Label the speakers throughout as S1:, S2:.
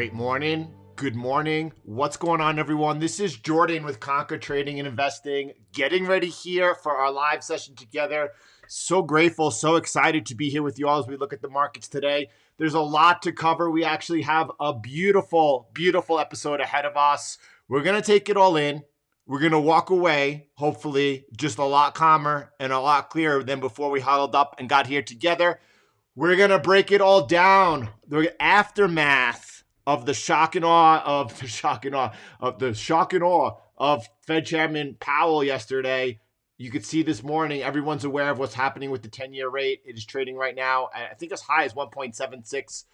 S1: Great morning. Good morning. What's going on, everyone? This is Jordan with Conquer Trading and Investing, getting ready here for our live session together. So grateful, so excited to be here with you all as we look at the markets today. There's a lot to cover. We actually have a beautiful, beautiful episode ahead of us. We're going to take it all in. We're going to walk away, hopefully, just a lot calmer and a lot clearer than before we huddled up and got here together. We're going to break it all down. The aftermath of the shock and awe of Fed Chairman Powell yesterday. You could see this morning, everyone's aware of what's happening with the 10-year rate. It is trading right now, I think as high as 1.76,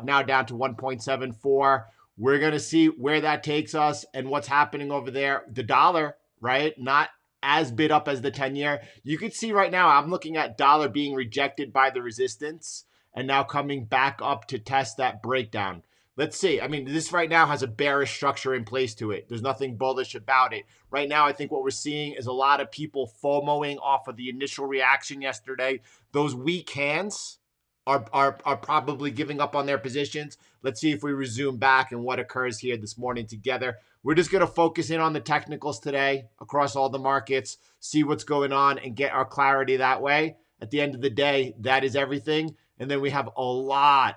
S1: now down to 1.74. We're going to see where that takes us and what's happening over there. The dollar, right? Not as bid up as the 10-year. You can see right now, I'm looking at dollar being rejected by the resistance and now coming back up to test that breakdown. Let's see. I mean, this right now has a bearish structure in place to it. There's nothing bullish about it. Right now, I think what we're seeing is a lot of people FOMOing off of the initial reaction yesterday. Those weak hands are probably giving up on their positions. Let's see if we resume back and what occurs here this morning together. We're just going to focus in on the technicals today across all the markets, see what's going on, and get our clarity that way. At the end of the day, that is everything. And then we have a lot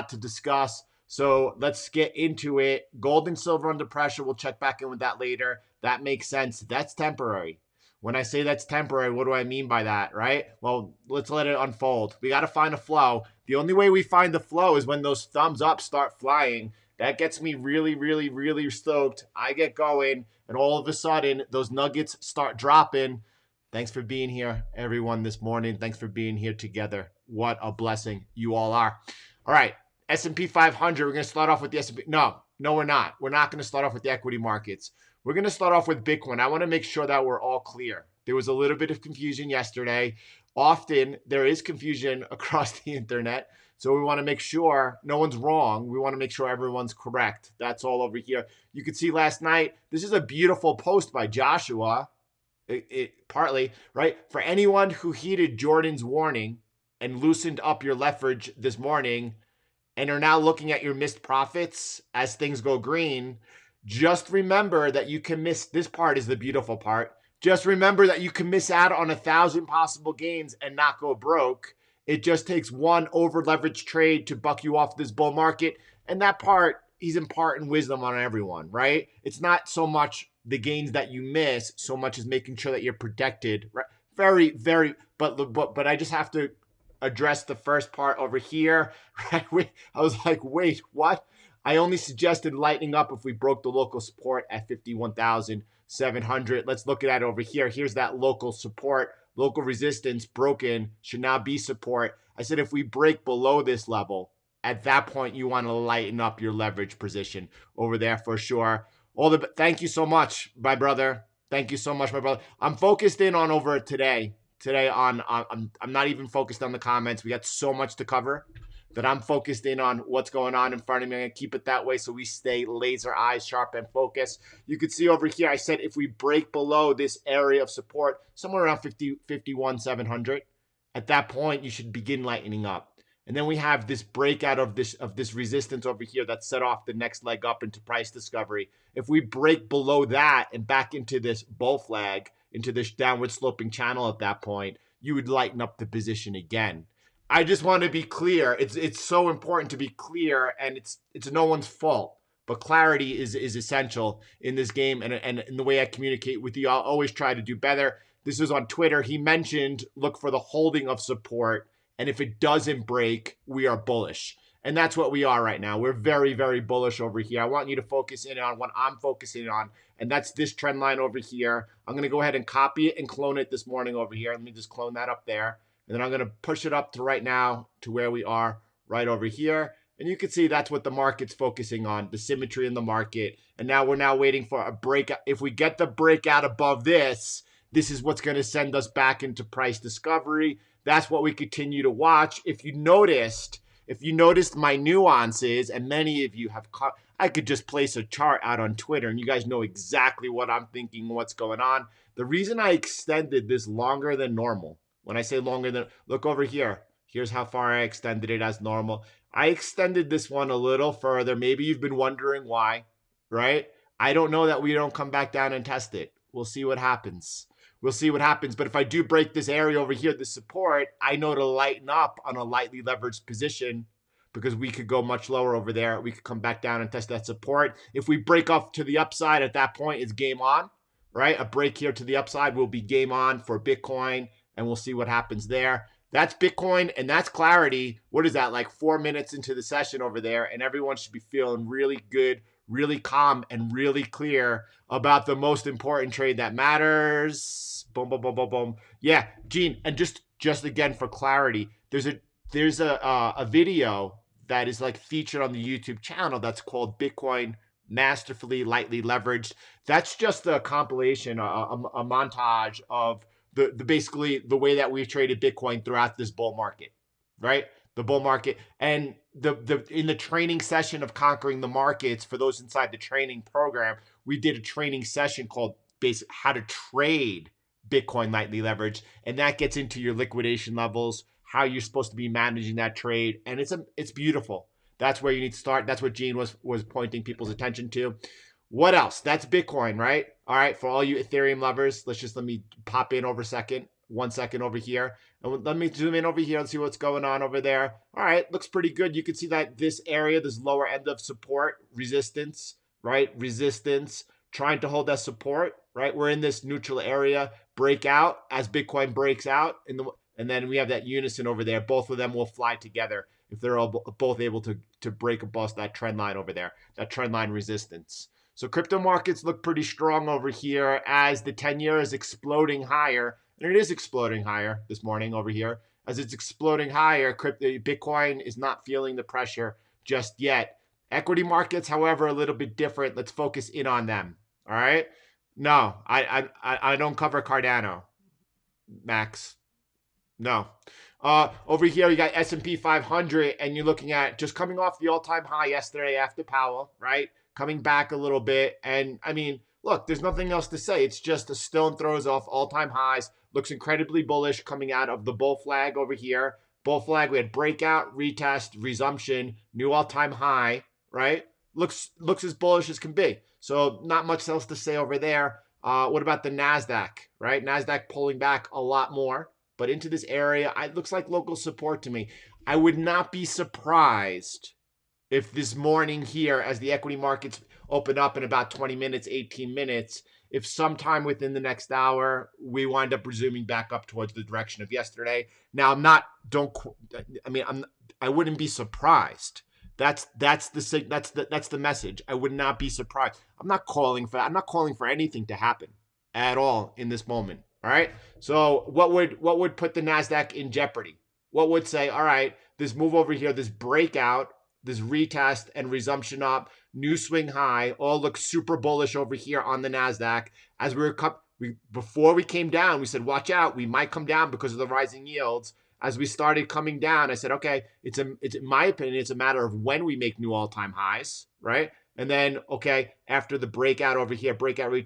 S1: to discuss. So let's get into it. Gold and silver under pressure. We'll check back in with that later. That makes sense. That's temporary. When I say that's temporary, what do I mean by that, right? Well, let's let it unfold. We got to find a flow. The only way we find the flow is when those thumbs up start flying. That gets me really stoked. I get going, and all of a sudden, those nuggets start dropping. Thanks for being here, everyone, this morning. Thanks for being here together. What a blessing you all are. All right. S&P 500, we're going to start off with the S&P. No, we're not. We're not going to start off with the equity markets. We're going to start off with Bitcoin. I want to make sure that we're all clear. There was a little bit of confusion yesterday. Often, there is confusion across the internet. So we want to make sure no one's wrong. We want to make sure everyone's correct. That's all over here. You could see last night, this is a beautiful post by Joshua. Partly, right? For anyone who heeded Jordan's warning and loosened up your leverage this morning, and are now looking at your missed profits as things go green, just remember that you can miss, this part is the beautiful part. Just remember that you can miss out on 1,000 possible gains and not go broke. It just takes one over-leveraged trade to buck you off this bull market. And that part, he's imparting wisdom on everyone, right? It's not so much the gains that you miss, so much as making sure that you're protected, right? But I just have to address the first part over here. Right? I was like, wait, what? I only suggested lightening up if we broke the local support at 51,700. Let's look at that over here. Here's that local support. Local resistance broken should now be support. I said if we break below this level, at that point you want to lighten up your leverage position over there for sure. Thank you so much, my brother. Thank you so much, my brother. I'm focused in on over today. I'm not even focused on the comments. We got so much to cover that I'm focused in on what's going on in front of me. I'm going to keep it that way so we stay laser eyes sharp and focused. You can see over here, I said if we break below this area of support, somewhere around 51,700, at that point, you should begin lightening up. And then we have this breakout of this resistance over here that set off the next leg up into price discovery. If we break below that and back into this bull flag, into this downward sloping channel at that point, you would lighten up the position again. I just want to be clear. It's so important to be clear, and it's no one's fault. But clarity is essential in this game, and in the way I communicate with you. I'll always try to do better. This was on Twitter. He mentioned look for the holding of support, and if it doesn't break, we are bullish. And that's what we are right now. We're very bullish over here. I want you to focus in on what I'm focusing on, and that's this trend line over here. I'm going to go ahead and copy it and clone it this morning over here. Let me just clone that up there. And then I'm going to push it up to right now to where we are right over here. And you can see that's what the market's focusing on, the symmetry in the market. And now we're waiting for a breakout. If we get the breakout above this, this is what's going to send us back into price discovery. That's what we continue to watch. If you noticed my nuances, and many of you have caught, I could just place a chart out on Twitter and you guys know exactly what I'm thinking, what's going on. The reason I extended this longer than normal, when I say longer than, look over here. Here's how far I extended it as normal. I extended this one a little further. Maybe you've been wondering why, right? I don't know that we don't come back down and test it. We'll see what happens. We'll see what happens. But if I do break this area over here, the support, I know to lighten up on a lightly leveraged position because we could go much lower over there. We could come back down and test that support. If we break off to the upside at that point, it's game on, right? A break here to the upside will be game on for Bitcoin, and we'll see what happens there. That's Bitcoin and that's clarity. What is that, like 4 minutes into the session over there? And everyone should be feeling really good, really calm, and really clear about the most important trade that matters. Boom, boom, boom, boom, boom. Yeah, Gene, and just again for clarity, there's a video that is like featured on the YouTube channel that's called Bitcoin Masterfully Lightly Leveraged. That's just a compilation, a montage of the basically the way that we've traded Bitcoin throughout this bull market, right? The bull market and the in the training session of Conquering the Markets, for those inside the training program, we did a training session called basic how to trade Bitcoin lightly leveraged, and that gets into your liquidation levels, how you're supposed to be managing that trade, and it's beautiful. That's where you need to start. That's what Gene was pointing people's attention to. What else? That's Bitcoin, right? All right, for all you Ethereum lovers, let me pop in over a second, 1 second over here. And let me zoom in over here and see what's going on over there. All right, looks pretty good. You can see that this area, this lower end of support, resistance, right? Resistance, trying to hold that support, right? We're in this neutral area, breakout as Bitcoin breaks out, and then we have that unison over there. Both of them will fly together if they're all both able to break above that trend line over there, that trend line resistance. So crypto markets look pretty strong over here as the 10-year is exploding higher. And it is exploding higher this morning over here. As it's exploding higher, Bitcoin is not feeling the pressure just yet. Equity markets, however, a little bit different. Let's focus in on them. All right? No, I don't cover Cardano, Max. No. Over here, you got S&P 500, and you're looking at just coming off the all-time high yesterday after Powell, right? Coming back a little bit. And I mean, look, there's nothing else to say. It's just a stone throws off all-time highs. Looks incredibly bullish coming out of the bull flag over here. Bull flag, we had breakout, retest, resumption, new all-time high, right? Looks as bullish as can be. So not much else to say over there. What about the Nasdaq, right? Nasdaq pulling back a lot more, but into this area, it looks like local support to me. I would not be surprised if this morning here, as the equity markets open up in about 20 minutes, 18 minutes, if sometime within the next hour, we wind up resuming back up towards the direction of yesterday. Now, I wouldn't be surprised. That's the message. I would not be surprised. I'm not calling for anything to happen at all in this moment. All right. So what would put the Nasdaq in jeopardy? What would say, all right, this move over here, this breakout, this retest and resumption up, new swing high, all look super bullish over here on the Nasdaq. As before we came down, we said, watch out, we might come down because of the rising yields. As we started coming down, I said, okay, it's in my opinion, it's a matter of when we make new all-time highs, right? And then, okay, after the breakout over here,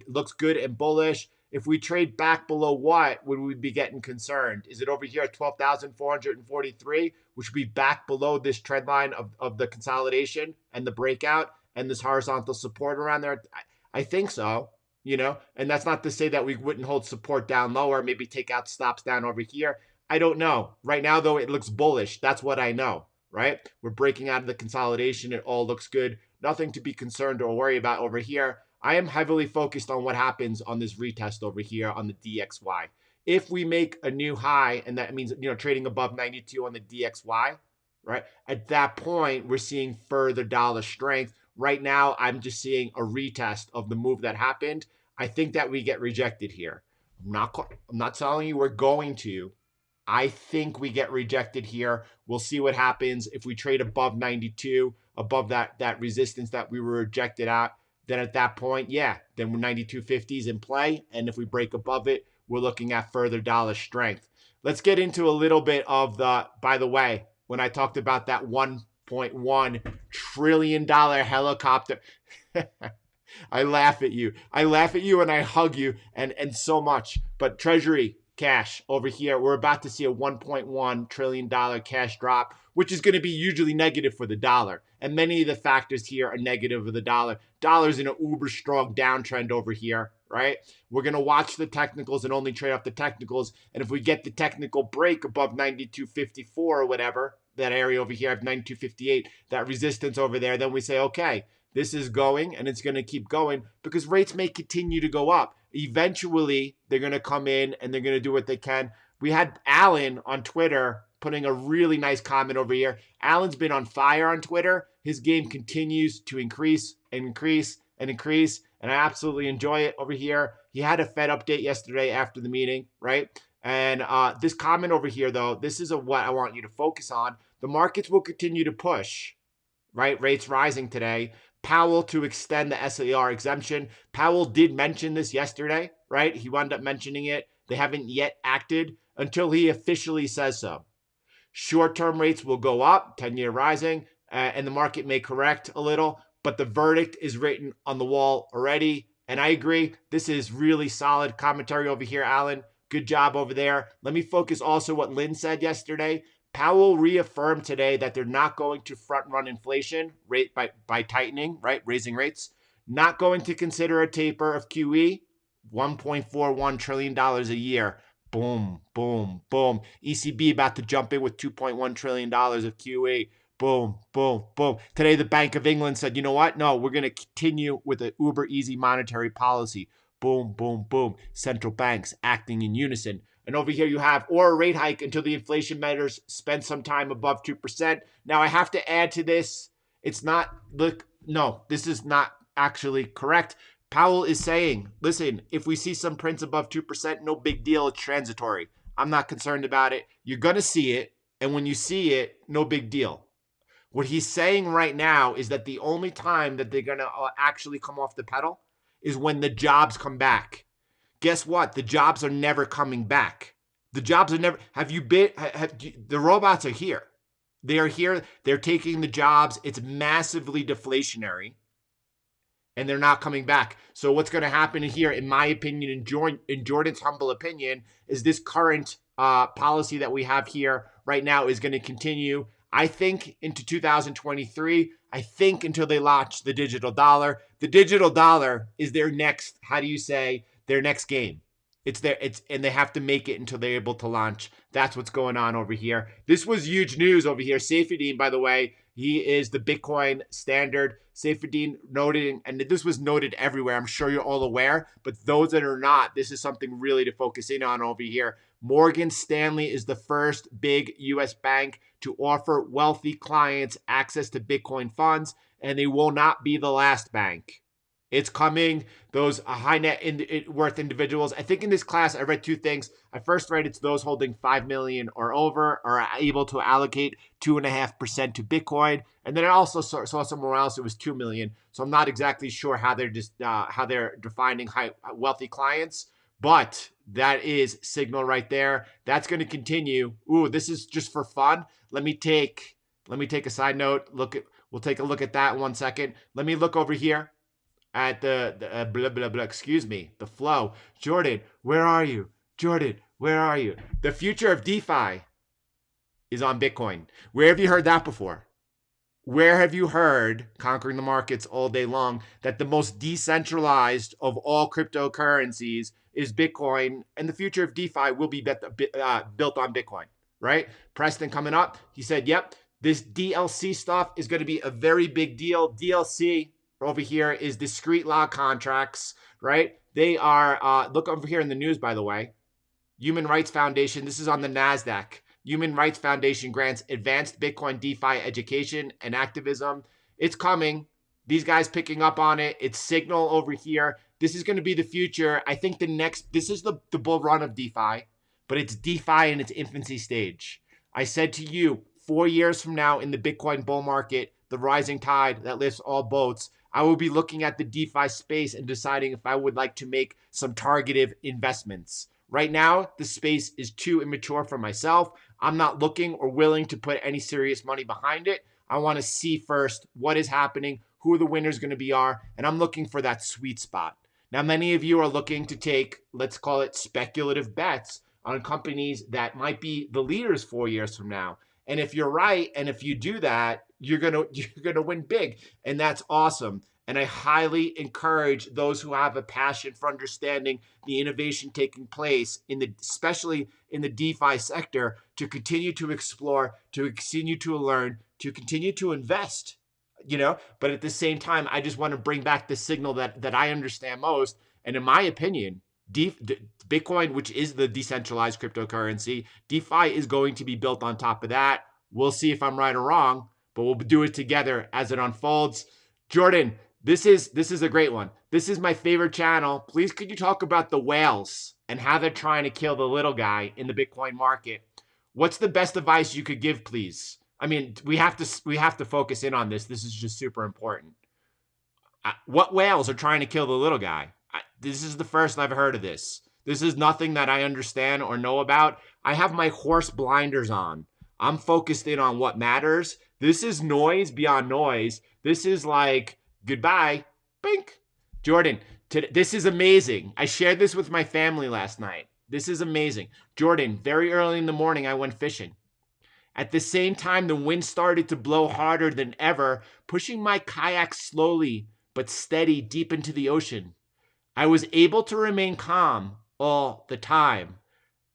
S1: looks good and bullish. If we trade back below what would we be getting concerned? Is it over here at 12,443, which would be back below this trend line of the consolidation and the breakout and this horizontal support around there? I think so, and that's not to say that we wouldn't hold support down lower, maybe take out stops down over here. I don't know. Right now, though, it looks bullish. That's what I know, right? We're breaking out of the consolidation. It all looks good. Nothing to be concerned or worry about over here. I am heavily focused on what happens on this retest over here on the DXY. If we make a new high, and that means, trading above 92 on the DXY, right? At that point, we're seeing further dollar strength. Right now, I'm just seeing a retest of the move that happened. I think that we get rejected here. I'm not telling you we're going to. I think we get rejected here. We'll see what happens if we trade above 92, above that resistance that we were rejected at. Then at that point, yeah, then 92.50 is in play. And if we break above it, we're looking at further dollar strength. Let's get into a little bit of by the way, when I talked about that $1.1 trillion helicopter, I laugh at you. And I hug you and so much. But Treasury cash over here, we're about to see a $1.1 trillion cash drop, which is going to be hugely negative for the dollar. And many of the factors here are negative for the dollar. Dollar's in an uber strong downtrend over here, right? We're going to watch the technicals and only trade off the technicals. And if we get the technical break above 92.54 or whatever, that area over here of 92.58, that resistance over there, then we say, okay, this is going and it's going to keep going because rates may continue to go up. Eventually, they're going to come in and they're going to do what they can. We had Alan on Twitter putting a really nice comment over here. Alan's been on fire on Twitter. His game continues to increase and increase and increase, and I absolutely enjoy it over here. He had a Fed update yesterday after the meeting, right? And this comment over here, though, this is what I want you to focus on. The markets will continue to push, right? Rates rising today. Powell to extend the SLR exemption. Powell did mention this yesterday, right? He wound up mentioning it. They haven't yet acted until he officially says so. Short-term rates will go up, 10-year rising, and the market may correct a little, but the verdict is written on the wall already. And I agree. This is really solid commentary over here, Alan. Good job over there. Let me focus also what Lynn said yesterday. Powell reaffirmed today that they're not going to front run inflation rate by tightening, right? Raising rates. Not going to consider a taper of QE, $1.41 trillion a year. Boom, boom, boom. ECB about to jump in with $2.1 trillion of QE. Boom, boom, boom. Today, the Bank of England said, you know what? No, we're going to continue with an uber easy monetary policy. Boom, boom, boom. Central banks acting in unison. And over here you have, or a rate hike until the inflation measures spend some time above 2%. Now, I have to add to this. It's not, look, no, this is not actually correct. Powell is saying, listen, if we see some prints above 2%, no big deal. It's transitory. I'm not concerned about it. You're going to see it. And when you see it, no big deal. What he's saying right now is that the only time that they're going to actually come off the pedal is when the jobs come back. Guess what? The jobs are never coming back. The jobs are never, the robots are here. They are here. They're taking the jobs. It's massively deflationary. And they're not coming back. So what's going to happen here, in my opinion, in Jordan's humble opinion, is this current policy that we have here right now is going to continue, I think, into 2023. I think until they launch the digital dollar. The digital dollar is their next, their next game. And they have to make it until they're able to launch. That's what's going on over here. This was huge news over here. Saifedean, by the way, he is the Bitcoin standard. Saifedean noted, and this was noted everywhere. I'm sure you're all aware, but those that are not, this is something really to focus in on over here. Morgan Stanley is the first big U.S. bank to offer wealthy clients access to Bitcoin funds, and they will not be the last bank. It's coming. Those high net worth individuals. I think in this class, I read two things. I first read it's those holding 5 million or over are able to allocate 2.5% to Bitcoin. And then I also saw somewhere else it was 2 million. So I'm not exactly sure how they're defining wealthy clients, but that is signal right there. That's going to continue. Ooh, this is just for fun. Let me take a side note. We'll take a look at that in 1 second. Let me look over here at the flow. Jordan, where are you? Jordan, where are you? The future of DeFi is on Bitcoin. Where have you heard that before? Where have you heard, conquering the markets all day long, that the most decentralized of all cryptocurrencies is Bitcoin, and the future of DeFi will be built on Bitcoin, right? Preston coming up, he said, yep, this DLC stuff is going to be a very big deal. DLC over here is discrete log contracts, right? They are, look over here in the news, by the way. Human Rights Foundation, this is on the Nasdaq. Human Rights Foundation grants advanced Bitcoin DeFi education and activism. It's coming. These guys picking up on it. It's signal over here. This is going to be the future. I think this is the bull run of DeFi, but it's DeFi in its infancy stage. I said to you, 4 years from now in the Bitcoin bull market, the rising tide that lifts all boats, I will be looking at the DeFi space and deciding if I would like to make some targeted investments. Right now, the space is too immature for myself. I'm not looking or willing to put any serious money behind it. I want to see first what is happening, who the winners going to be are, and I'm looking for that sweet spot. Now, many of you are looking to take, let's call it speculative bets on companies that might be the leaders 4 years from now. And if you're right, and if you do that, you're gonna win big, and that's awesome. And I highly encourage those who have a passion for understanding the innovation taking place especially in the DeFi sector, to continue to explore, to continue to learn, to continue to invest. But at the same time, I just want to bring back the signal that I understand most, and in my opinion, Bitcoin, which is the decentralized cryptocurrency, DeFi is going to be built on top of that. We'll see if I'm right or wrong, but we'll do it together as it unfolds. Jordan, this is a great one. This is my favorite channel. Please, could you talk about the whales and how they're trying to kill the little guy in the Bitcoin market? What's the best advice you could give, please? I mean, we have to focus in on this. This is just super important. What whales are trying to kill the little guy? This is the first I've heard of this. This is nothing that I understand or know about. I have my horse blinders on. I'm focused in on what matters. This is noise beyond noise. This is like, goodbye, bink. Jordan, this is amazing. I shared this with my family last night. This is amazing. Jordan, very early in the morning, I went fishing. At the same time, the wind started to blow harder than ever, pushing my kayak slowly but steady deep into the ocean. I was able to remain calm all the time.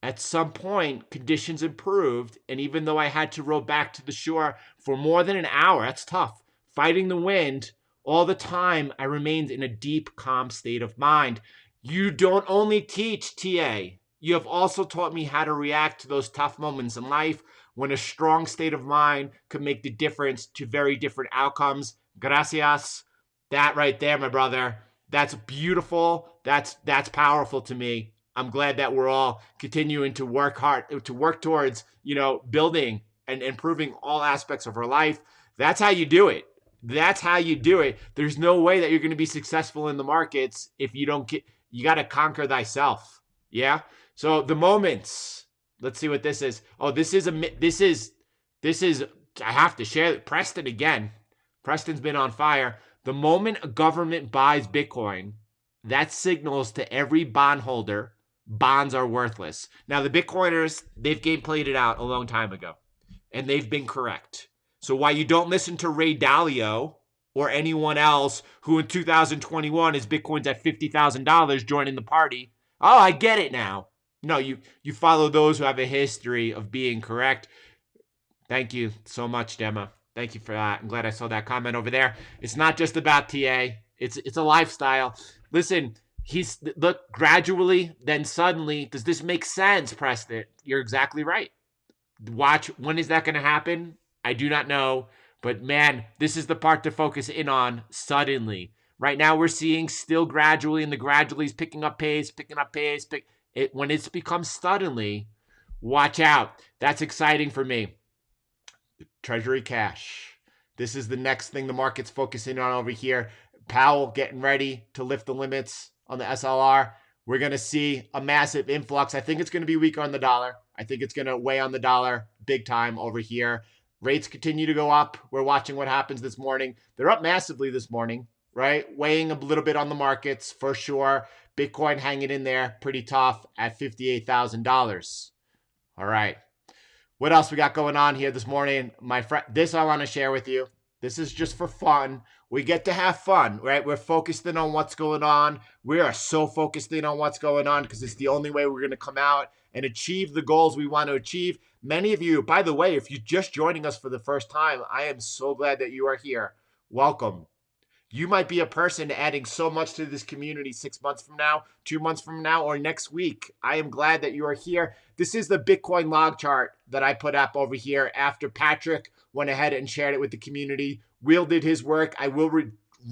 S1: At some point, conditions improved, and even though I had to row back to the shore for more than an hour, that's tough, fighting the wind, all the time I remained in a deep, calm state of mind. You don't only teach, TA, you have also taught me how to react to those tough moments in life when a strong state of mind could make the difference to very different outcomes. Gracias. That right there, my brother. That's beautiful. That's powerful to me. I'm glad that we're all continuing to work hard, to work towards, building and improving all aspects of our life. That's how you do it. That's how you do it. There's no way that you're going to be successful in the markets if you don't you got to conquer thyself. Yeah. So the moments, let's see what this is. Oh, this is, I have to share it. Preston again. Preston's been on fire. The moment a government buys Bitcoin, that signals to every bondholder bonds are worthless. Now, the Bitcoiners, they've game played it out a long time ago, and they've been correct. So while you don't listen to Ray Dalio or anyone else who in 2021 is Bitcoin's at $50,000 joining the party, oh, I get it now. No, you follow those who have a history of being correct. Thank you so much, Gemma. Thank you for that. I'm glad I saw that comment over there. It's not just about TA. It's a lifestyle. Listen, look, gradually, then suddenly, does this make sense, Preston? You're exactly right. Watch, when is that going to happen? I do not know. But man, this is the part to focus in on suddenly. Right now, we're seeing still gradually, and the gradually is picking up pace. When it's become suddenly, watch out. That's exciting for me. Treasury cash. This is the next thing the market's focusing on over here. Powell getting ready to lift the limits on the SLR. We're going to see a massive influx. I think it's going to be weaker on the dollar. I think it's going to weigh on the dollar big time over here. Rates continue to go up. We're watching what happens this morning. They're up massively this morning, right? Weighing a little bit on the markets for sure. Bitcoin hanging in there pretty tough at $58,000. All right. What else we got going on here this morning? My friend, this I want to share with you. This is just for fun. We get to have fun, right? We're focused in on what's going on. We are so focused in on what's going on because it's the only way we're going to come out and achieve the goals we want to achieve. Many of you, by the way, if you're just joining us for the first time, I am so glad that you are here. Welcome. You might be a person adding so much to this community 6 months from now, 2 months from now, or next week. I am glad that you are here. This is the Bitcoin log chart that I put up over here after Patrick went ahead and shared it with the community. Will did his work. I will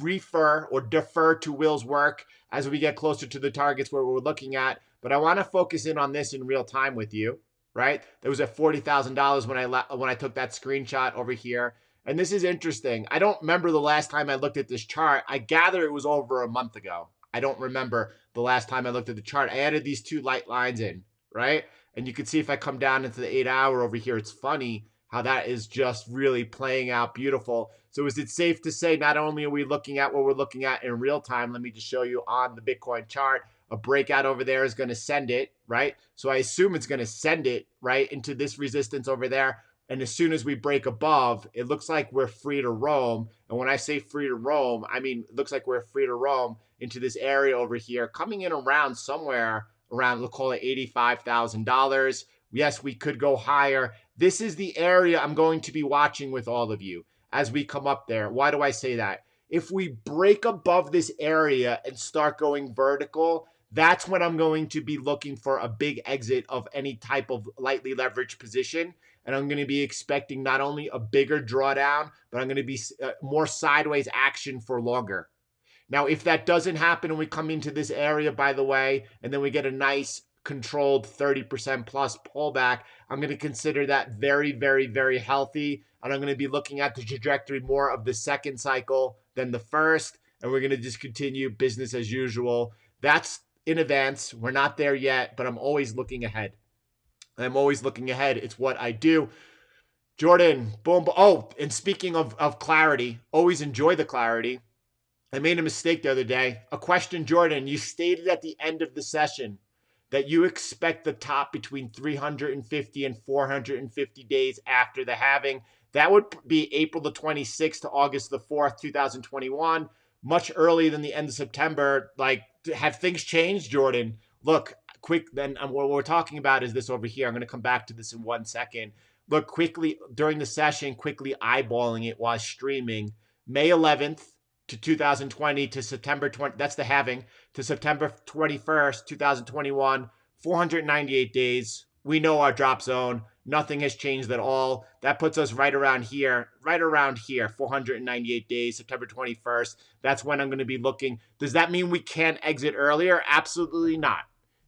S1: refer or defer to Will's work as we get closer to the targets where we're looking at. But I want to focus in on this in real time with you, right? There was at $40,000 when I took that screenshot over here. And this is interesting. I don't remember the last time I looked at this chart. I gather it was over a month ago. I don't remember the last time I looked at the chart. I added these two light lines in, right? And you can see if I come down into the 8 hour over here, it's funny how that is just really playing out beautiful. So is it safe to say not only are we looking at what we're looking at in real time, let me just show you on the Bitcoin chart, a breakout over there is going to send it, right? So I assume it's going to send it right into this resistance over there. And as soon as we break above, it looks like we're free to roam. And when I say free to roam, I mean, it looks like we're free to roam into this area over here, coming in around somewhere around, we'll call it $85,000. Yes, we could go higher. This is the area I'm going to be watching with all of you as we come up there. Why do I say that? If we break above this area and start going vertical, that's when I'm going to be looking for a big exit of any type of lightly leveraged position. And I'm going to be expecting not only a bigger drawdown, but I'm going to be more sideways action for longer. Now, if that doesn't happen and we come into this area, by the way, and then we get a nice controlled 30% plus pullback, I'm going to consider that very, very, very healthy. And I'm going to be looking at the trajectory more of the second cycle than the first. And we're going to just continue business as usual. That's in advance. We're not there yet, but I'm always looking ahead. I'm always looking ahead. It's what I do. Jordan, boom. Oh, and speaking of clarity, always enjoy the clarity. I made a mistake the other day. A question, Jordan. You stated at the end of the session that you expect the top between 350 and 450 days after the halving. That would be April the 26th to August the 4th, 2021. Much earlier than the end of September. Like, have things changed, Jordan? Look, quick, then what we're talking about is this over here. I'm going to come back to this in 1 second. Look, quickly, during the session, quickly eyeballing it while streaming. May 11th, to 2020 to September 20, that's the halving, to September 21st, 2021, 498 days. We know our drop zone. Nothing has changed at all. That puts us right around here, 498 days, September 21st. That's when I'm going to be looking. Does that mean we can't exit earlier? Absolutely not.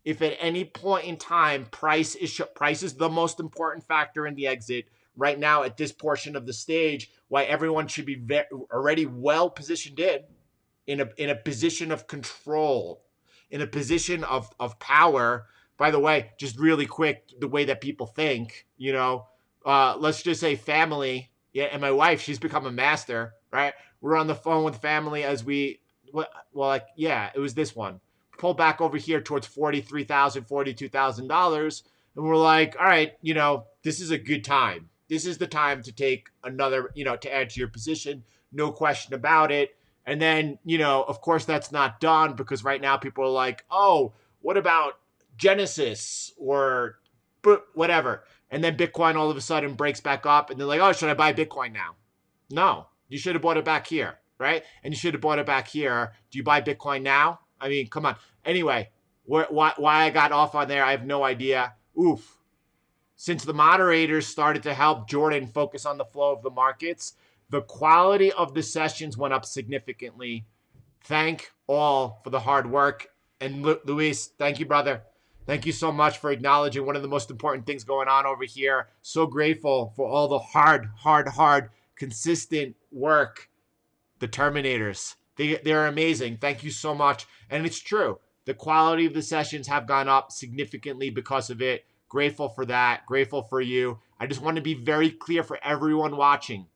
S1: If at any point in time, price is the most important factor in the exit, right now at this portion of the stage, why everyone should be already well positioned in a position of control, in a position of power. By the way, just really quick, the way that people think, let's just say family, yeah, and my wife, she's become a master, right? We're on the phone with family as it was this one. Pull back over here towards $43,000, $42,000, and we're like, all right, this is a good time. This is the time to take another, to add to your position. No question about it. And then, of course, that's not done because right now people are like, oh, what about Genesis or whatever? And then Bitcoin all of a sudden breaks back up and they're like, oh, should I buy Bitcoin now? No, you should have bought it back here, right? And you should have bought it back here. Do you buy Bitcoin now? I mean, come on. Anyway, why I got off on there, I have no idea. Oof. Since the moderators started to help Jordan focus on the flow of the markets, the quality of the sessions went up significantly. Thank all for the hard work. And Luis, thank you, brother. Thank you so much for acknowledging one of the most important things going on over here. So grateful for all the hard, consistent work. The Terminators. They're amazing. Thank you so much. And it's true. The quality of the sessions have gone up significantly because of it. Grateful for that. Grateful for you. I just want to be very clear for everyone watching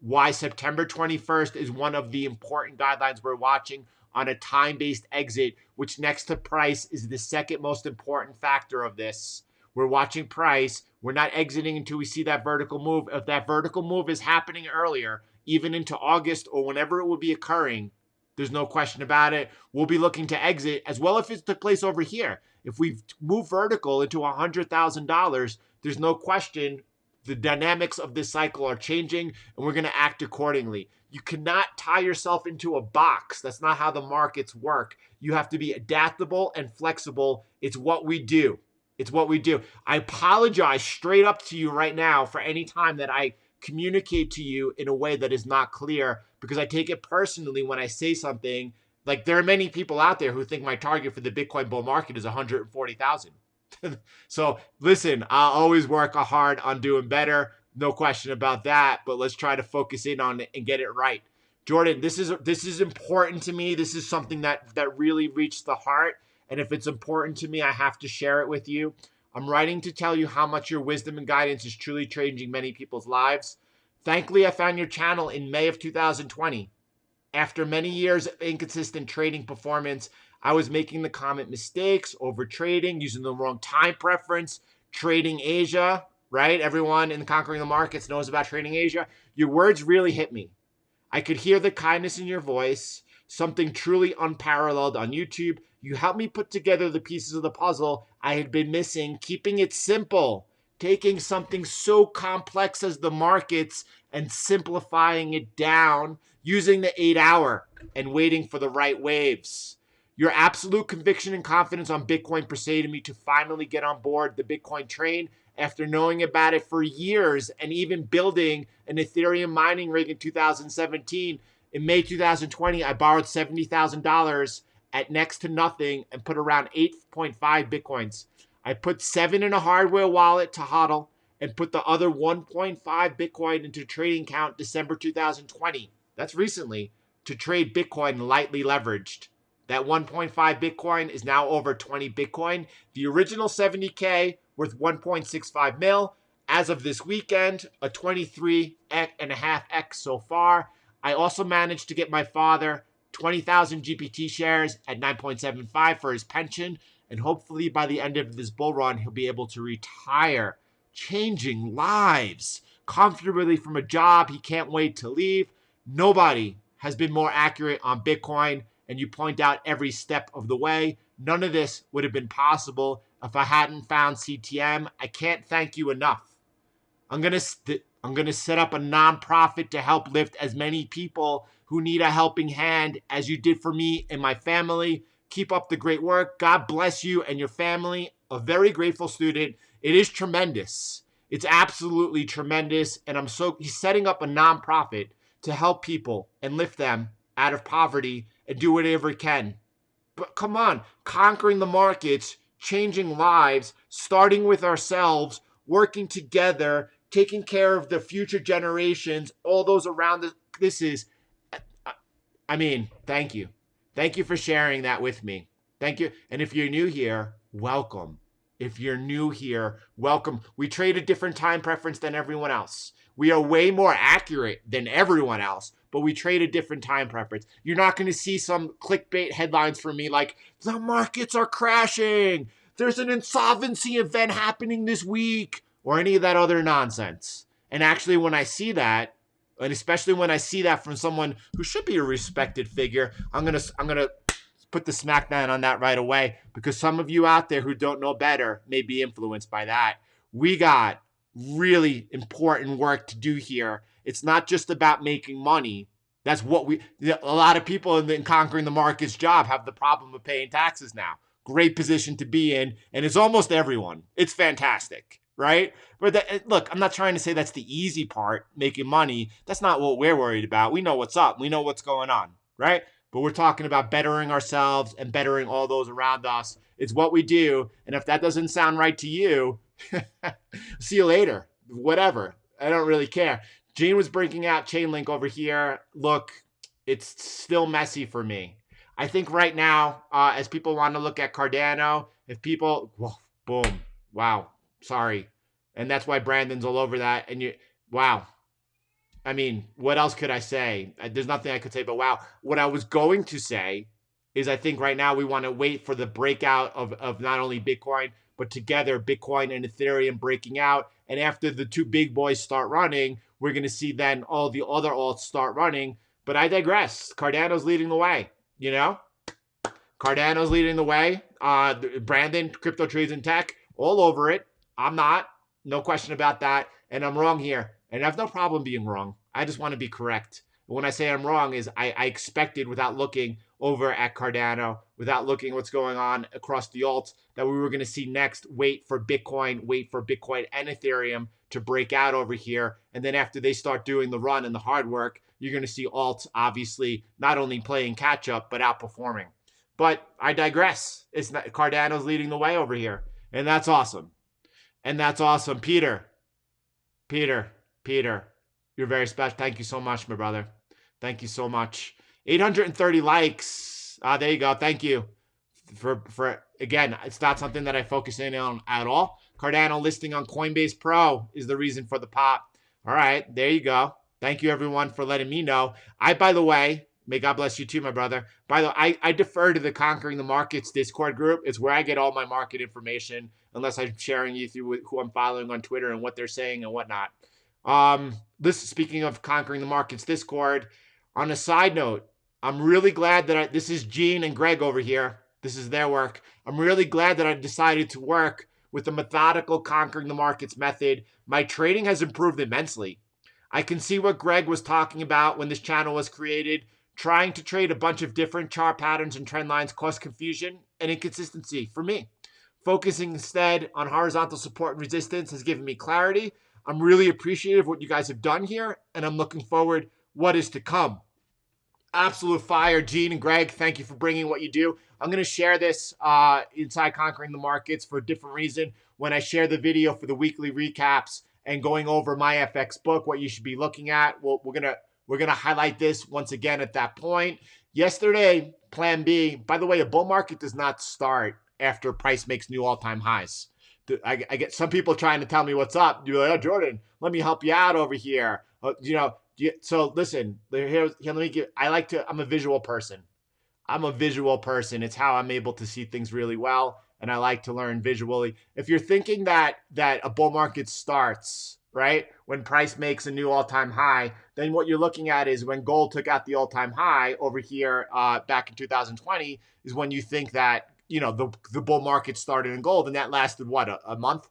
S1: why September 21st is one of the important guidelines we're watching on a time-based exit, which next to price is the second most important factor of this. We're watching price. We're not exiting until we see that vertical move. If that vertical move is happening earlier, even into August or whenever it will be occurring, there's no question about it. We'll be looking to exit as well if it took place over here. If we move vertical into $100,000, there's no question the dynamics of this cycle are changing and we're going to act accordingly. You cannot tie yourself into a box. That's not how the markets work. You have to be adaptable and flexible. It's what we do. It's what we do. I apologize straight up to you right now for any time that I communicate to you in a way that is not clear, because I take it personally when I say something. Like, there are many people out there who think my target for the Bitcoin bull market is 140,000. So listen, I'll always work hard on doing better. No question about that. But let's try to focus in on it and get it right. Jordan, this is important to me. This is something that really reached the heart. And if it's important to me, I have to share it with you. I'm writing to tell you how much your wisdom and guidance is truly changing many people's lives. Thankfully, I found your channel in May of 2020. After many years of inconsistent trading performance, I was making the common mistakes, over trading, using the wrong time preference, trading Asia, right? Everyone in Conquering the Markets knows about trading Asia. Your words really hit me. I could hear the kindness in your voice, something truly unparalleled on YouTube. You helped me put together the pieces of the puzzle I had been missing, keeping it simple, taking something so complex as the markets and simplifying it down, using the 8 hour and waiting for the right waves. Your absolute conviction and confidence on Bitcoin persuaded me to finally get on board the Bitcoin train after knowing about it for years and even building an Ethereum mining rig in 2017. In May 2020, I borrowed $70,000 at next to nothing and put around 8.5 Bitcoins. I put 7 in a hardware wallet to HODL and put the other 1.5 Bitcoin into trading account December 2020. That's recently, to trade Bitcoin lightly leveraged. That 1.5 Bitcoin is now over 20 Bitcoin. The original 70K worth 1.65 mil. As of this weekend, a 23.5x so far. I also managed to get my father 20,000 GPT shares at 9.75 for his pension. And hopefully by the end of this bull run, he'll be able to retire, changing lives comfortably from a job he can't wait to leave. Nobody has been more accurate on Bitcoin, and you point out every step of the way. None of this would have been possible if I hadn't found CTM. I can't thank you enough. I'm gonna set up a nonprofit to help lift as many people who need a helping hand as you did for me and my family. Keep up the great work. God bless you and your family. A very grateful student. It is tremendous. It's absolutely tremendous. And he's setting up a nonprofit to help people and lift them out of poverty and do whatever he can. But come on, conquering the markets, changing lives, starting with ourselves, working together, taking care of the future generations, all those around us. Thank you. Thank you for sharing that with me. Thank you. And if you're new here, welcome. If you're new here, welcome. We trade a different time preference than everyone else. We are way more accurate than everyone else, but we trade a different time preference. You're not going to see some clickbait headlines from me like, the markets are crashing, there's an insolvency event happening this week, or any of that other nonsense. And actually, when I see that, and especially when I see that from someone who should be a respected figure, I'm gonna put the smackdown on that right away, because some of you out there who don't know better may be influenced by that. We got really important work to do here. It's not just about making money. That's what a lot of people in conquering the markets job have the problem of paying taxes now. Great position to be in, and it's almost everyone. It's fantastic, right? But look, I'm not trying to say that's the easy part, making money. That's not what we're worried about. We know what's up. We know what's going on, right? But we're talking about bettering ourselves and bettering all those around us. It's what we do. And if that doesn't sound right to you, see you later. Whatever. I don't really care. Gene was breaking out Chainlink over here. Look, it's still messy for me. I think right now, as people want to look at Cardano, boom, wow, sorry. And that's why Brandon's all over that. And wow. I mean, what else could I say? There's nothing I could say but wow. What I was going to say is I think right now we want to wait for the breakout of not only Bitcoin, but together Bitcoin and Ethereum breaking out. And after the two big boys start running, we're going to see then all the other alts start running. But I digress. Cardano's leading the way, you know? Cardano's leading the way. Brandon, Crypto Trades and Tech, all over it. I'm not. No question about that. And I'm wrong here. And I have no problem being wrong. I just want to be correct. When I say I'm wrong is I expected, without looking over at Cardano, without looking what's going on across the alts, that we were going to see next wait for Bitcoin and Ethereum to break out over here. And then after they start doing the run and the hard work, you're going to see alts obviously not only playing catch up, but outperforming. But I digress. Cardano's leading the way over here. And that's awesome. Peter, you're very special. Thank you so much, my brother. Thank you so much. 830 likes. There you go. Thank you. For again, it's not something that I focus in on at all. Cardano listing on Coinbase Pro is the reason for the pop. All right, there you go. Thank you, everyone, for letting me know. By the way, may God bless you too, my brother. By the way, I defer to the Conquering the Markets Discord group. It's where I get all my market information, unless I'm sharing you through who I'm following on Twitter and what they're saying and whatnot. Speaking of Conquering the Markets Discord, on a side note, I'm really glad that this is Gene and Greg over here. This is their work. I'm really glad that I decided to work with the methodical Conquering the Markets method. My trading has improved immensely. I can see what Greg was talking about when this channel was created. Trying to trade a bunch of different chart patterns and trend lines cause confusion and inconsistency for me. Focusing instead on horizontal support and resistance has given me clarity. I'm really appreciative of what you guys have done here, and I'm looking forward what is to come. Absolute fire. Gene and Greg, thank you for bringing what you do. I'm going to share this inside Conquering the Markets for a different reason. When I share the video for the weekly recaps and going over my FX book, what you should be looking at, we're gonna highlight this once again at that point. Yesterday, Plan B. By the way, a bull market does not start after price makes new all-time highs. I get some people trying to tell me what's up. You're like, oh, Jordan, let me help you out over here. So listen, I'm a visual person. It's how I'm able to see things really well, and I like to learn visually. If you're thinking that a bull market starts, right, when price makes a new all-time high, then what you're looking at is when gold took out the all-time high over here back in 2020 is when you think that, the bull market started in gold, and that lasted, what, a month?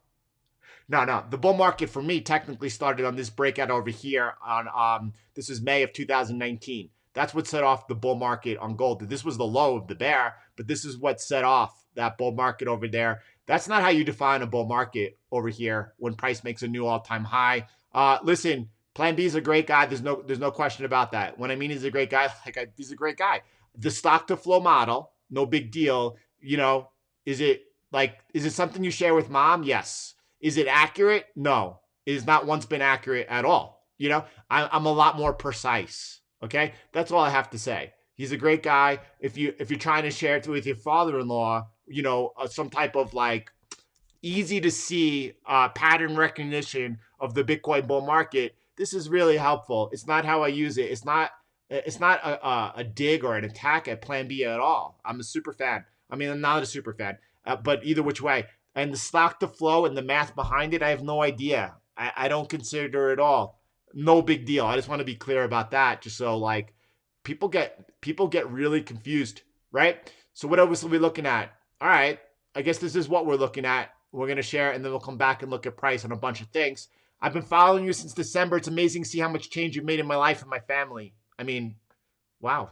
S1: No. The bull market for me technically started on this breakout over here on this is May of 2019. That's what set off the bull market on gold. This was the low of the bear, but this is what set off that bull market over there. That's not how you define a bull market over here when price makes a new all-time high. Listen, Plan B is a great guy. There's no question about that. When I mean he's a great guy, he's a great guy. The stock to flow model, no big deal. Is it something you share with mom? Yes. Is it accurate? No. It has not once been accurate at all. I'm a lot more precise. Okay, that's all I have to say. He's a great guy. If you're trying to share it with your father-in-law, some type of easy to see pattern recognition of the Bitcoin bull market, this is really helpful. It's not how I use it. It's not a dig or an attack at Plan B at all. I'm a super fan. I mean, I'm not a super fan, but either which way. And the stock to flow and the math behind it, I have no idea. I don't consider it all. No big deal. I just want to be clear about that, just so people get really confused, right? So what else are we looking at? All right, I guess this is what we're looking at. We're going to share it, and then we'll come back and look at price and a bunch of things. I've been following you since December. It's amazing to see how much change you've made in my life and my family. I mean, wow.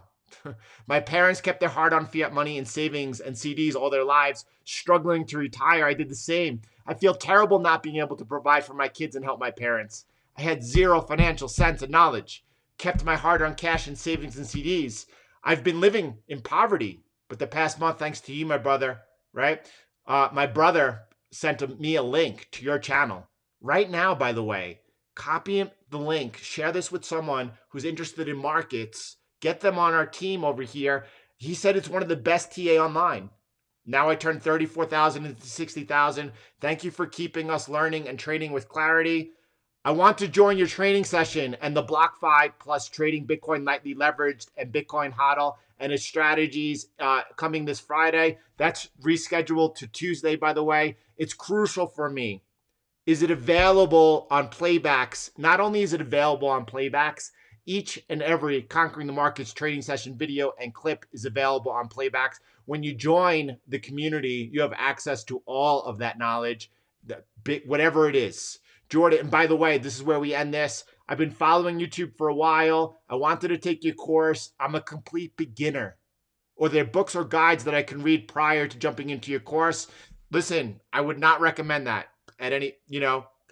S1: My parents kept their hard on fiat money in savings and CDs all their lives, struggling to retire. I did the same. I feel terrible not being able to provide for my kids and help my parents. I had zero financial sense and knowledge, kept my hard on cash in savings and CDs. I've been living in poverty, but the past month, thanks to you, my brother, right? My brother sent me a link to your channel. Right now, by the way, copy the link, share this with someone who's interested in markets, get them on our team over here. He said it's one of the best TA online. Now I turned 34,000 into 60,000. Thank you for keeping us learning and trading with clarity. I want to join your training session and the BlockFi plus trading Bitcoin lightly leveraged and Bitcoin HODL and its strategies coming this Friday. That's rescheduled to Tuesday, by the way. It's crucial for me. Is it available on playbacks? Not only is it available on playbacks, each and every Conquering the Markets trading session video and clip is available on playbacks. When you join the community, you have access to all of that knowledge, whatever it is. Jordan, and by the way, this is where we end this. I've been following YouTube for a while. I wanted to take your course. I'm a complete beginner. Or there are books or guides that I can read prior to jumping into your course. Listen, I would not recommend that at any,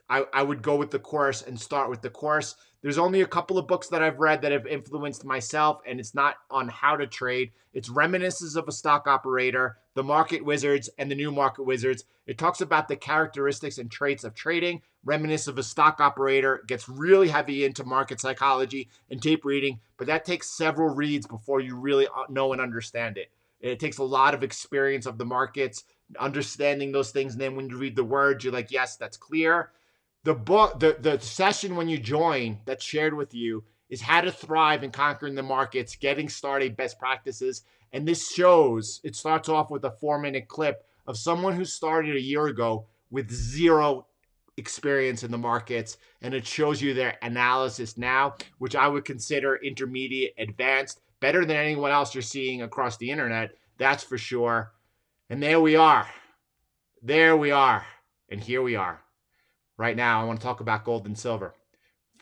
S1: I would go with the course and start with the course. There's only a couple of books that I've read that have influenced myself, and it's not on how to trade. It's Reminiscences of a Stock Operator, The Market Wizards, and The New Market Wizards. It talks about the characteristics and traits of trading. Reminiscences of a Stock Operator gets really heavy into market psychology and tape reading, but that takes several reads before you really know and understand it. It takes a lot of experience of the markets, understanding those things, and then when you read the words, you're like, yes, that's clear. The book, the session when you join that's shared with you is How to Thrive in Conquering the Markets, Getting Started, Best Practices. And this shows, it starts off with a 4-minute clip of someone who started a year ago with zero experience in the markets. And it shows you their analysis now, which I would consider intermediate, advanced, better than anyone else you're seeing across the internet. That's for sure. And there we are. There we are. And here we are. Right now, I want to talk about gold and silver.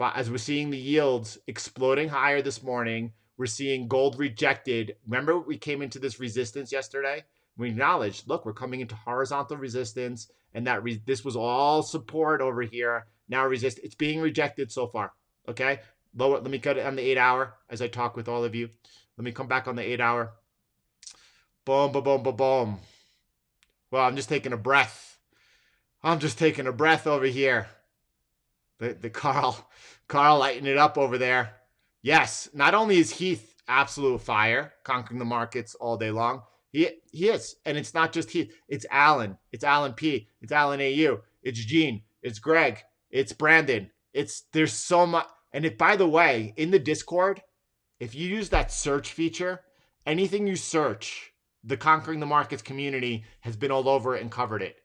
S1: As we're seeing the yields exploding higher this morning, We're seeing gold rejected. Remember, we came into this resistance yesterday. We acknowledged, look, we're coming into horizontal resistance, and that this was all support over here. Now resist. It's being rejected so far. Okay, lower. Let me cut it on the 8-hour as I talk with all of you. Let me come back on the 8-hour. Boom, boom, boom, boom, boom. Well, I'm just taking a breath. I'm just taking a breath over here. The Carl lighting it up over there. Yes, not only is Heath absolute fire, conquering the markets all day long, he is. And it's not just Heath. It's Alan. It's Alan P. It's Alan AU. It's Gene. It's Greg. It's Brandon. There's so much. And if, by the way, in the Discord, if you use that search feature, anything you search, the Conquering the Markets community has been all over it and covered it.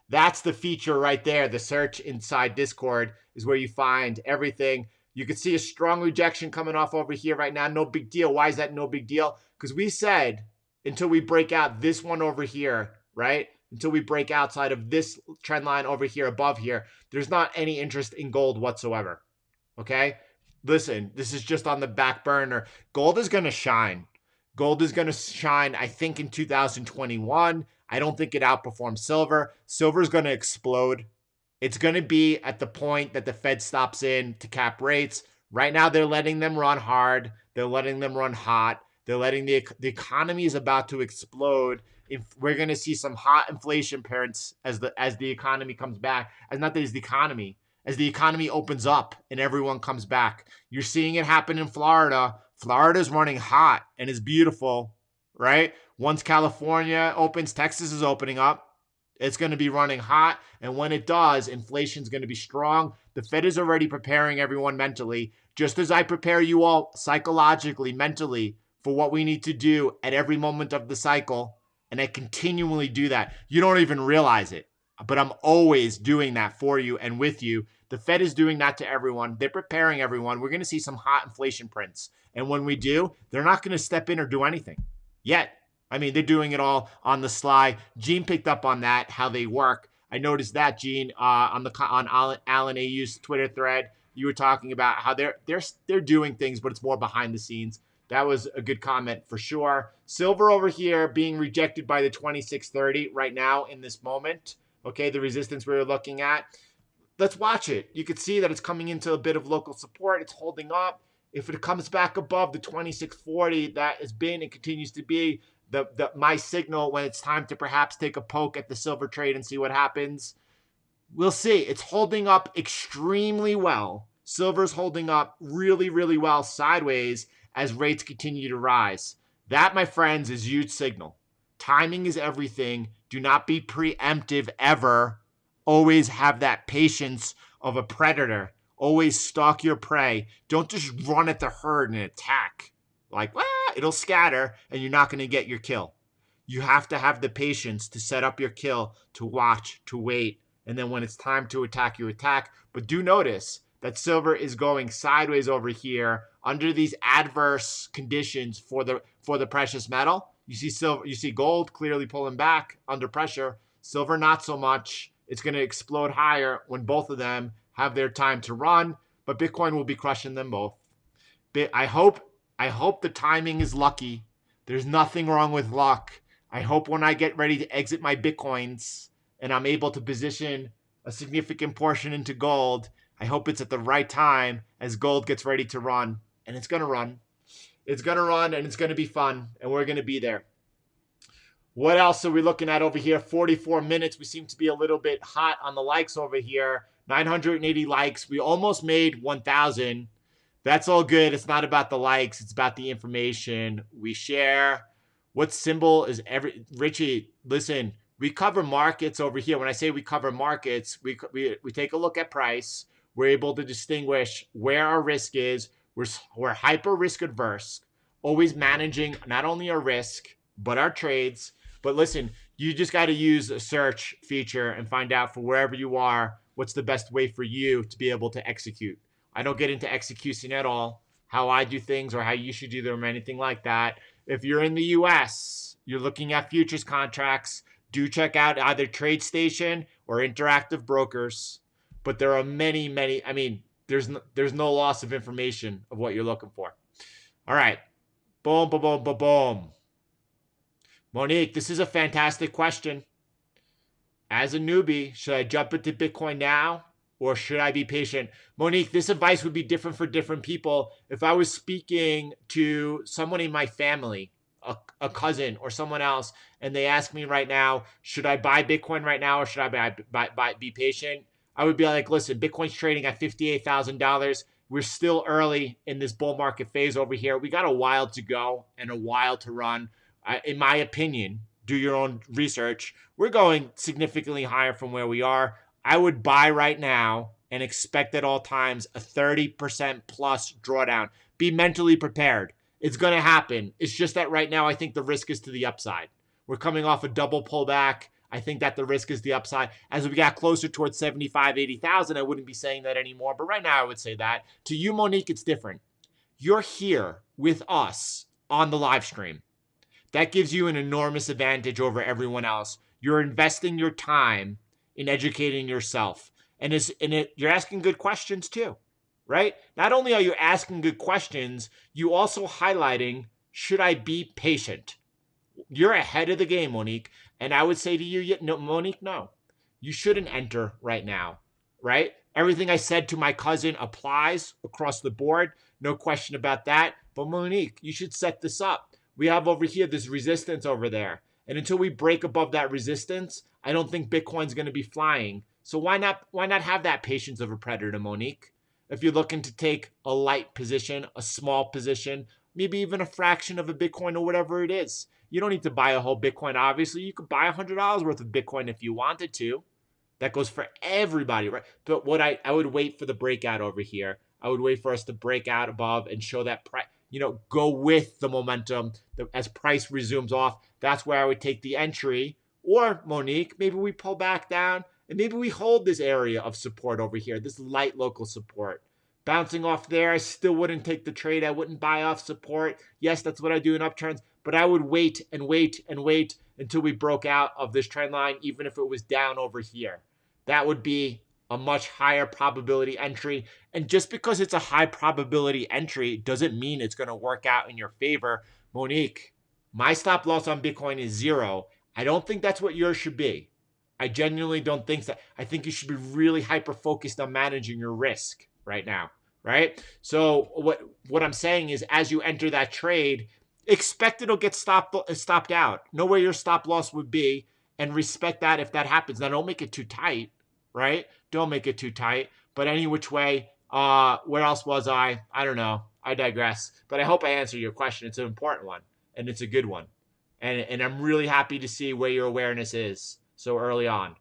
S1: That's the feature right there. The search inside Discord is where you find everything. You can see a strong rejection coming off over here right now. No big deal. Why is that no big deal? Because we said until we break out this one over here, right? Until we break outside of this trend line over here above here, there's not any interest in gold whatsoever. Okay? Listen, this is just on the back burner. Gold is going to shine. Gold is going to shine, I think, in 2021. I don't think it outperforms silver. Silver is going to explode. It's going to be at the point that the Fed stops in to cap rates. Right now, they're letting them run hard. They're letting them run hot. They're letting the economy is about to explode. If we're going to see some hot inflation prints as the economy comes back, as not that it's the economy, as the economy opens up and everyone comes back. You're seeing it happen in Florida. Florida's running hot and is beautiful, right? Once California opens, Texas is opening up. It's going to be running hot. And when it does, inflation's going to be strong. The Fed is already preparing everyone mentally, just as I prepare you all psychologically, mentally, for what we need to do at every moment of the cycle. And I continually do that. You don't even realize it, but I'm always doing that for you and with you. The Fed is doing that to everyone. They're preparing everyone. We're going to see some hot inflation prints. And when we do, they're not going to step in or do anything yet. I mean, they're doing it all on the sly. Gene picked up on that, how they work. I noticed that, Gene, on Alan AU's Twitter thread. You were talking about how they're doing things, but it's more behind the scenes. That was a good comment for sure. Silver over here being rejected by the 2630 right now in this moment. Okay, the resistance we were looking at. Let's watch it. You can see that it's coming into a bit of local support. It's holding up. If it comes back above the 2640, that has been and continues to be my signal when it's time to perhaps take a poke at the silver trade and see what happens. We'll see. It's holding up extremely well. Silver's holding up really, really well sideways as rates continue to rise. That, my friends, is huge signal. Timing is everything. Do not be preemptive ever. Always have that patience of a predator. Always stalk your prey. Don't just run at the herd and attack. Like, it'll scatter and you're not going to get your kill. You have to have the patience to set up your kill, to watch, to wait. And then when it's time to attack, you attack. But do notice that silver is going sideways over here under these adverse conditions for the precious metal. You see silver, you see gold clearly pulling back under pressure. Silver not so much. It's going to explode higher when both of them have their time to run, but Bitcoin will be crushing them both. I hope the timing is lucky. There's nothing wrong with luck. I hope when I get ready to exit my Bitcoins and I'm able to position a significant portion into gold, I hope it's at the right time as gold gets ready to run. And it's going to run. It's going to run and it's going to be fun. And we're going to be there. What else are we looking at over here? 44 minutes. We seem to be a little bit hot on the likes over here. 980 likes. We almost made 1,000. That's all good. It's not about the likes. It's about the information we share. What symbol is Richie, listen, we cover markets over here. When I say we cover markets, we take a look at price. We're able to distinguish where our risk is. We're hyper risk adverse, always managing not only our risk, but our trades. But listen, you just got to use a search feature and find out for wherever you are, what's the best way for you to be able to execute. I don't get into execution at all, how I do things or how you should do them or anything like that. If you're in the US, you're looking at futures contracts, do check out either TradeStation or Interactive Brokers. But there are many, I mean, there's no loss of information of what you're looking for. All right. Boom, boom, boom, boom, boom. Monique, this is a fantastic question. As a newbie, should I jump into Bitcoin now or should I be patient? Monique, this advice would be different for different people. If I was speaking to someone in my family, a cousin or someone else, and they ask me right now, should I buy Bitcoin right now or should I be patient? I would be like, listen, Bitcoin's trading at $58,000. We're still early in this bull market phase over here. We got a while to go and a while to run. In my opinion, do your own research. We're going significantly higher from where we are. I would buy right now and expect at all times a 30% plus drawdown. Be mentally prepared. It's going to happen. It's just that right now I think the risk is to the upside. We're coming off a double pullback. I think that the risk is the upside. As we got closer towards 75, 80,000, I wouldn't be saying that anymore. But right now I would say that. To you, Monique, it's different. You're here with us on the live stream. That gives you an enormous advantage over everyone else. You're investing your time in educating yourself. And you're asking good questions too, right? Not only are you asking good questions, you also highlighting, should I be patient? You're ahead of the game, Monique. And I would say to you, no, Monique, no. You shouldn't enter right now, right? Everything I said to my cousin applies across the board. No question about that. But Monique, you should set this up. We have over here this resistance over there. And until we break above that resistance, I don't think Bitcoin's going to be flying. So why not have that patience of a predator, Monique? If you're looking to take a light position, a small position, maybe even a fraction of a Bitcoin or whatever it is. You don't need to buy a whole Bitcoin, obviously. You could buy $100 worth of Bitcoin if you wanted to. That goes for everybody, right? But what I would wait for the breakout over here. I would wait for us to break out above and show that price, go with the momentum as price resumes off. That's where I would take the entry. Or Monique, maybe we pull back down and maybe we hold this area of support over here, this light local support. Bouncing off there, I still wouldn't take the trade. I wouldn't buy off support. Yes, that's what I do in upturns, but I would wait and wait and wait until we broke out of this trend line, even if it was down over here. That would be a much higher probability entry. And just because it's a high probability entry doesn't mean it's going to work out in your favor. Monique, my stop loss on Bitcoin is 0. I don't think that's what yours should be. I genuinely don't think that. I think you should be really hyper focused on managing your risk right now, right? So what I'm saying is, as you enter that trade, expect it'll get stopped out. Know where your stop loss would be, and respect that if that happens. Now, don't make it too tight, right? Don't make it too tight. But any which way, where else was I? I don't know. I digress. But I hope I answered your question. It's an important one, and it's a good one. And I'm really happy to see where your awareness is so early on,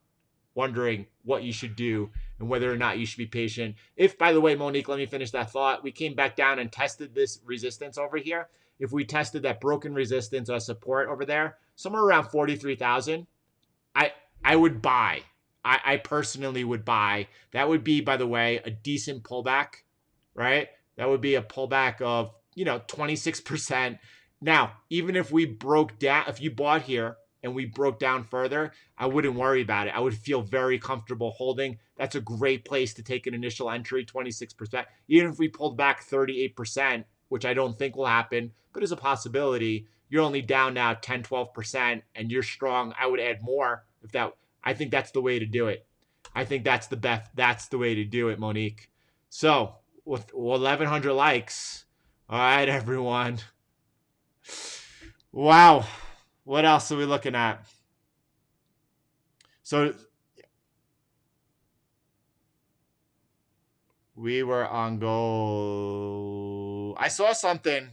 S1: wondering what you should do and whether or not you should be patient. If, by the way, Monique, let me finish that thought. We came back down and tested this resistance over here. If we tested that broken resistance or support over there, somewhere around 43,000, I would buy. I personally would buy. That would be, by the way, a decent pullback, right? That would be a pullback of, 26%. Now, even if we broke down, if you bought here and we broke down further, I wouldn't worry about it. I would feel very comfortable holding. That's a great place to take an initial entry, 26%. Even if we pulled back 38%, which I don't think will happen, but is a possibility, you're only down now 10, 12%, and you're strong. I would add more I think that's the way to do it. I think that's the best. That's the way to do it, Monique. So with 1,100 likes, all right, everyone. Wow. What else are we looking at? So we were on gold. I saw something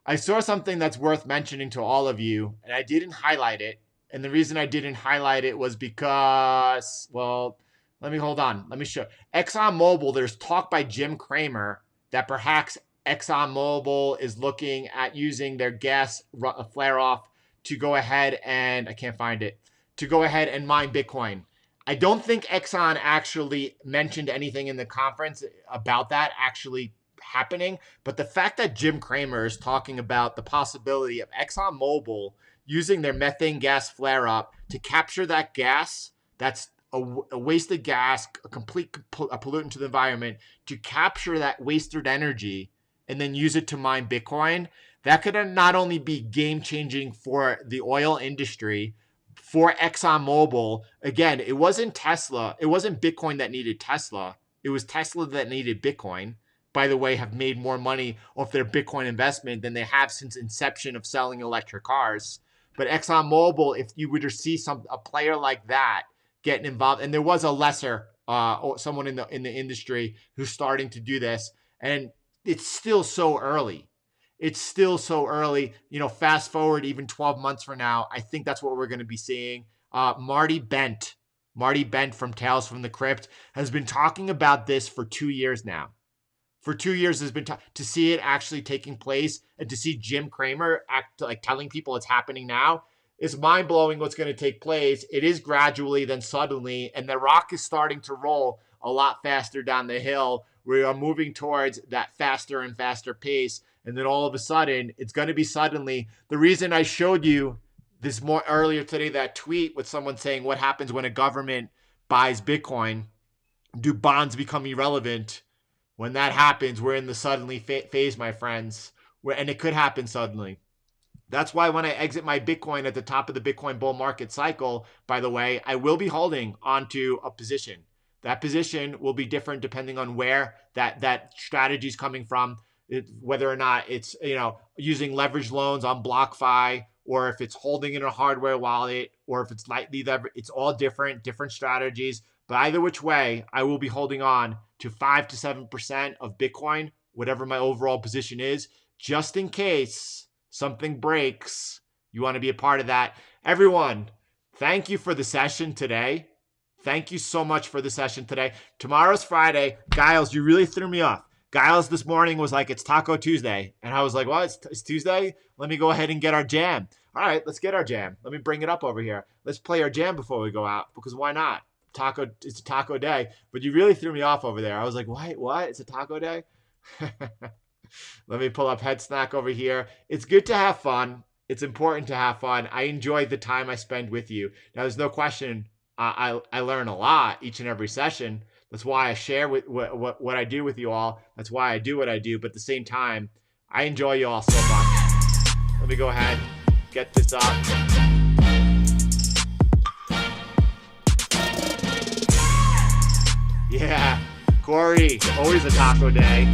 S1: that's worth mentioning to all of you, and I didn't highlight it. And the reason I didn't highlight it was because, well, let me hold on. Let me show. ExxonMobil, there's talk by Jim Cramer that perhaps ExxonMobil is looking at using their gas flare-off to go ahead and, I can't find it, to go ahead and mine Bitcoin. I don't think Exxon actually mentioned anything in the conference about that actually happening, but the fact that Jim Cramer is talking about the possibility of ExxonMobil using their methane gas flare-up to capture that gas, that's a wasted gas, a complete pollutant to the environment, to capture that wasted energy and then use it to mine Bitcoin, that could not only be game changing for the oil industry, for ExxonMobil. Again, it wasn't Tesla. It wasn't Bitcoin that needed Tesla. It was Tesla that needed Bitcoin. By the way, have made more money off their Bitcoin investment than they have since inception of selling electric cars. But ExxonMobil, if you were to see a player like that getting involved, and there was a lesser or someone in the industry who's starting to do this, and it's still so early. It's still so early. Fast forward even 12 months from now, I think that's what we're going to be seeing. Marty Bent from Tales from the Crypt has been talking about this for 2 years now. For 2 years has been to see it actually taking place, and to see Jim Cramer telling people it's happening now. It's mind-blowing what's going to take place. It is gradually, then suddenly, and the rock is starting to roll a lot faster down the hill. We are moving towards that faster and faster pace, and then all of a sudden, it's going to be suddenly. The reason I showed you this more earlier today, that tweet with someone saying, what happens when a government buys Bitcoin? Do bonds become irrelevant? When that happens, we're in the suddenly phase, my friends, and it could happen suddenly. That's why when I exit my Bitcoin at the top of the Bitcoin bull market cycle, by the way, I will be holding onto a position. That position will be different depending on where that strategy is coming from, whether or not it's using leveraged loans on BlockFi, or if it's holding in a hardware wallet, or if it's lightly leveraged. It's all different strategies. But either which way, I will be holding on to 5 to 7% of Bitcoin, whatever my overall position is, just in case something breaks. You want to be a part of that. Everyone, thank you for the session today. Thank you so much for the session today. Tomorrow's Friday. Giles, you really threw me off. Giles this morning was like, it's Taco Tuesday. And I was like, well, it's Tuesday? Let me go ahead and get our jam. All right, let's get our jam. Let me bring it up over here. Let's play our jam before we go out, because why not? It's a taco day. But you really threw me off over there. I was like, what? It's a taco day? Let me pull up Head Snack over here. It's good to have fun. It's important to have fun. I enjoy the time I spend with you. Now, there's no question I learn a lot each and every session. That's why I share what I do with you all. That's why I do what I do. But at the same time, I enjoy you all so much. Let me go ahead, get this up. Yeah, Corey, always a taco day.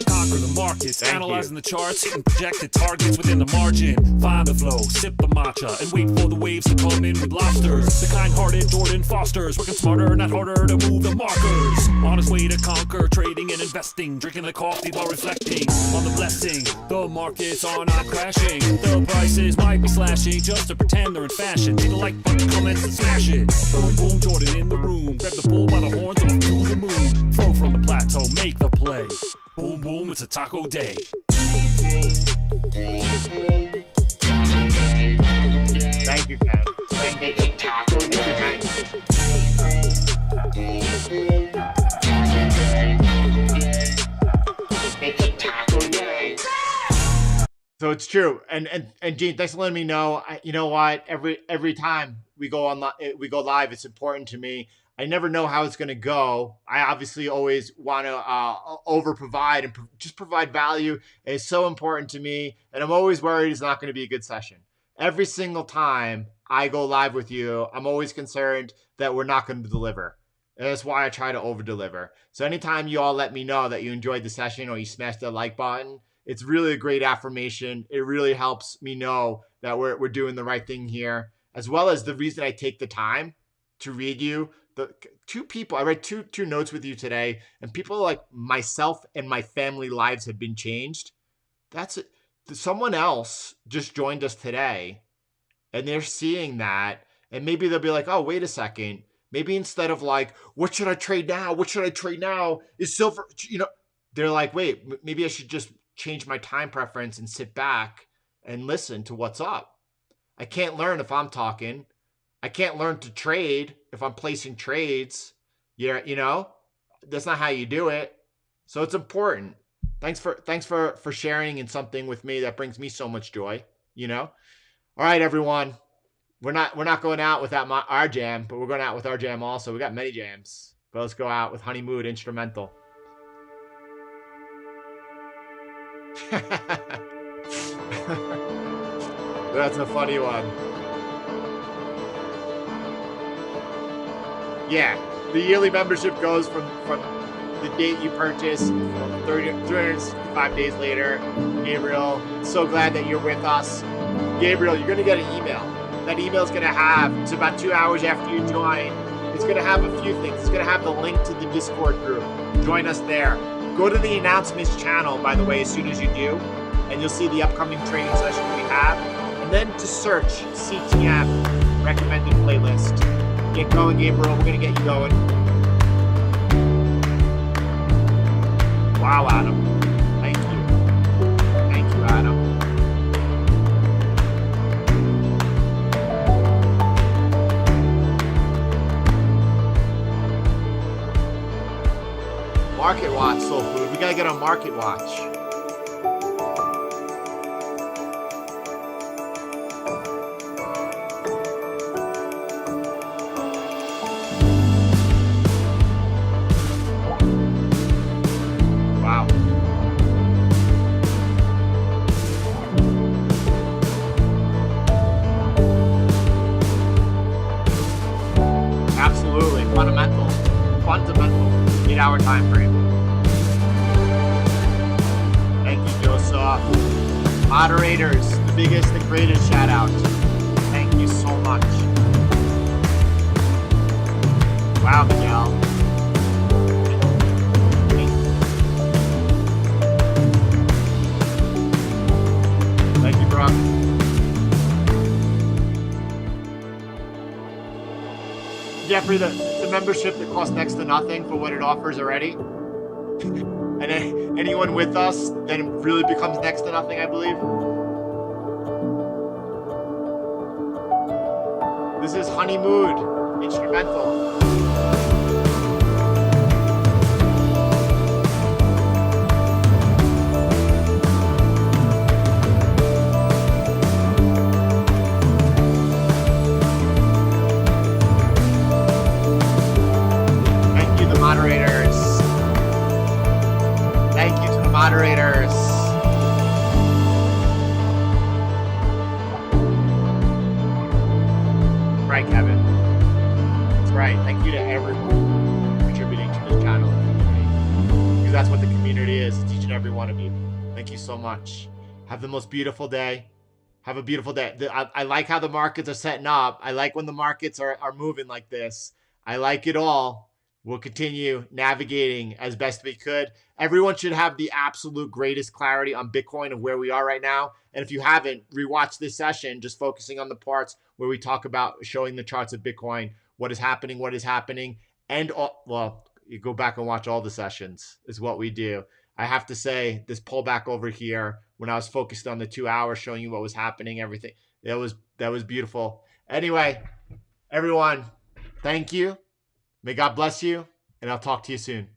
S2: Conquer the markets, analyzing the charts, hitting projected targets within the margin. Find the flow, sip the matcha, and wait for the waves to come in with lobsters. The kind-hearted Jordan Fosters, working smarter, not harder to move the markers. On his way to conquer, trading and investing, drinking the coffee while reflecting on the blessing. The markets are not crashing, the prices might be slashing, just to pretend they're in fashion. Hit the like button, comments, and smash it. Boom, boom, Jordan in the room, grab the bull by the horns and to the moon. Flow from the plateau, make the play. Boom, boom, it's a taco day.
S1: Thank you, Kev. It's a taco day. It's a taco day. So it's true. And Gene, thanks for letting me know. You know what? Every time we go live, it's important to me. I never know how it's going to go. I obviously always want to over-provide and just provide value. It's so important to me. And I'm always worried it's not going to be a good session. Every single time I go live with you, I'm always concerned that we're not going to deliver. And that's why I try to over-deliver. So anytime you all let me know that you enjoyed the session or you smashed the like button, it's really a great affirmation. It really helps me know that we're doing the right thing here. As well as the reason I take the time to read you. The two people, I read two notes with you today, and people like myself and my family lives have been changed. That's it. Someone else just joined us today, and they're seeing that, and maybe they'll be like, oh, wait a second. Maybe instead of like, what should I trade now? What should I trade now? Is silver, they're like, wait, maybe I should just change my time preference and sit back and listen to what's up. I can't learn if I'm talking. I can't learn to trade if I'm placing trades. Yeah, that's not how you do it. So it's important. Thanks for sharing in something with me that brings me so much joy. All right, everyone. We're not going out without our jam, but we're going out with our jam also. We got many jams, but let's go out with Honey Mood instrumental. That's a funny one. Yeah, the yearly membership goes from the date you purchase, 365 days later. Gabriel, so glad that you're with us. Gabriel, you're going to get an email. That email is going to have, it's about 2 hours after you join, it's going to have a few things. It's going to have the link to the Discord group. Join us there. Go to the announcements channel, by the way, as soon as you do, and you'll see the upcoming training session we have. And then just search CTM recommended playlist. Get going, Gabriel. We're going to get you going. Wow, Adam. Thank you. Thank you, Adam. Market Watch, Soul Food. We got to get on Market Watch. Fundamental 8-hour time frame. Thank you, Joseph. Moderators, the biggest, the greatest shout out. Thank you so much. Wow, Miguel. Thank you, Brock. Jeffrey, the membership that costs next to nothing for what it offers already. And anyone with us, then it really becomes next to nothing, I believe. This is Honey Mood, instrumental. Moderators. Right, Kevin. That's right. Thank you to everyone contributing to this channel. Because that's what the community is. It's each and every one of you. Thank you so much. Have the most beautiful day. Have a beautiful day. I like how the markets are setting up. I like when the markets are moving like this. I like it all. We'll continue navigating as best we could. Everyone should have the absolute greatest clarity on Bitcoin and where we are right now. And if you haven't, rewatch this session, just focusing on the parts where we talk about showing the charts of Bitcoin, what is happening. And, well, you go back and watch all the sessions is what we do. I have to say, this pullback over here, when I was focused on the 2 hours, showing you what was happening, everything, that was beautiful. Anyway, everyone, thank you. May God bless you, and I'll talk to you soon.